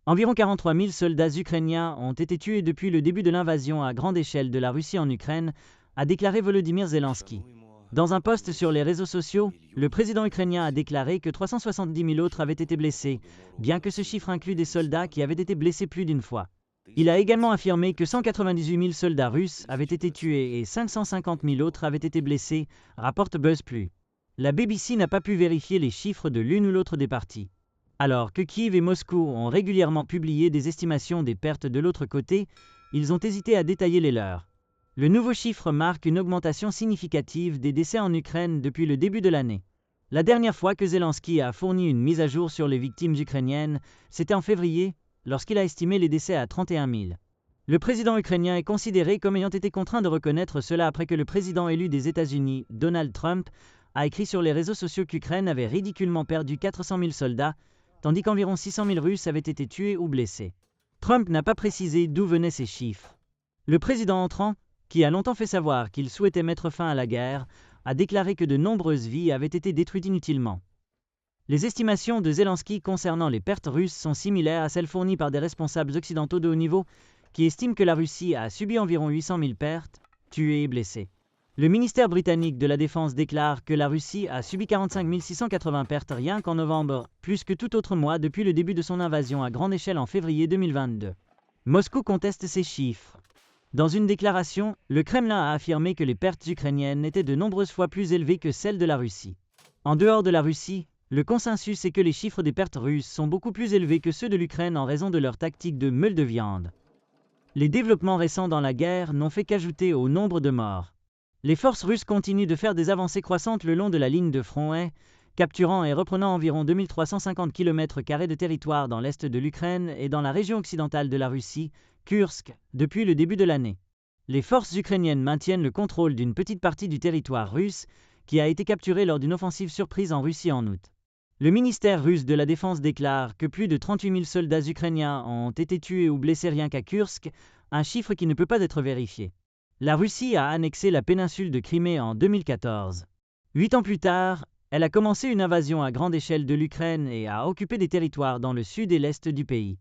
Environ 43 000 soldats ukrainiens ont été tués depuis le début de l'invasion à grande échelle de la Russie en Ukraine, a déclaré Volodymyr Zelensky. Dans un post sur les réseaux sociaux, le président ukrainien a déclaré que 370 000 autres avaient été blessés, bien que ce chiffre inclue des soldats qui avaient été blessés plus d'une fois. Il a également affirmé que 198 000 soldats russes avaient été tués et 550 000 autres avaient été blessés, rapporte BuzzPlus. La BBC n'a pas pu vérifier les chiffres de l'une ou l'autre des parties. Alors que Kiev et Moscou ont régulièrement publié des estimations des pertes de l'autre côté, ils ont hésité à détailler les leurs. Le nouveau chiffre marque une augmentation significative des décès en Ukraine depuis le début de l'année. La dernière fois que Zelensky a fourni une mise à jour sur les victimes ukrainiennes, c'était en février, lorsqu'il a estimé les décès à 31 000. Le président ukrainien est considéré comme ayant été contraint de reconnaître cela après que le président élu des États-Unis, Donald Trump, a écrit sur les réseaux sociaux qu'Ukraine avait ridiculement perdu 400 000 soldats, tandis qu'environ 600 000 Russes avaient été tués ou blessés. Trump n'a pas précisé d'où venaient ces chiffres. Le président entrant, qui a longtemps fait savoir qu'il souhaitait mettre fin à la guerre, a déclaré que de nombreuses vies avaient été détruites inutilement. Les estimations de Zelensky concernant les pertes russes sont similaires à celles fournies par des responsables occidentaux de haut niveau, qui estiment que la Russie a subi environ 800 000 pertes, tués et blessés. Le ministère britannique de la Défense déclare que la Russie a subi 45 680 pertes rien qu'en novembre, plus que tout autre mois depuis le début de son invasion à grande échelle en février 2022. Moscou conteste ces chiffres. Dans une déclaration, le Kremlin a affirmé que les pertes ukrainiennes étaient de nombreuses fois plus élevées que celles de la Russie. En dehors de la Russie, le consensus est que les chiffres des pertes russes sont beaucoup plus élevés que ceux de l'Ukraine en raison de leur tactique de meule de viande. Les développements récents dans la guerre n'ont fait qu'ajouter au nombre de morts. Les forces russes continuent de faire des avancées croissantes le long de la ligne de front, capturant et reprenant environ 2350 km² de territoire dans l'est de l'Ukraine et dans la région occidentale de la Russie, Kursk, depuis le début de l'année. Les forces ukrainiennes maintiennent le contrôle d'une petite partie du territoire russe qui a été capturé lors d'une offensive surprise en Russie en août. Le ministère russe de la Défense déclare que plus de 38 000 soldats ukrainiens ont été tués ou blessés rien qu'à Kursk, un chiffre qui ne peut pas être vérifié. La Russie a annexé la péninsule de Crimée en 2014. 8 ans plus tard, elle a commencé une invasion à grande échelle de l'Ukraine et a occupé des territoires dans le sud et l'est du pays.